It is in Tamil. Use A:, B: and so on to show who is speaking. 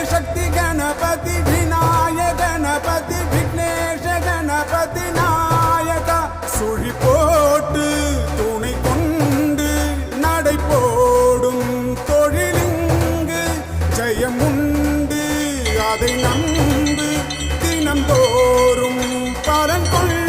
A: शक्ति गणपति विनायक गणपति विघ्नेश गणपति नायक சுழி போட்டு துணை கொண்டு நடை போடும் தொழிலிங்கு ஜெயமுண்டு அதை நம்பு தினந்தோறும் பரன் கொள்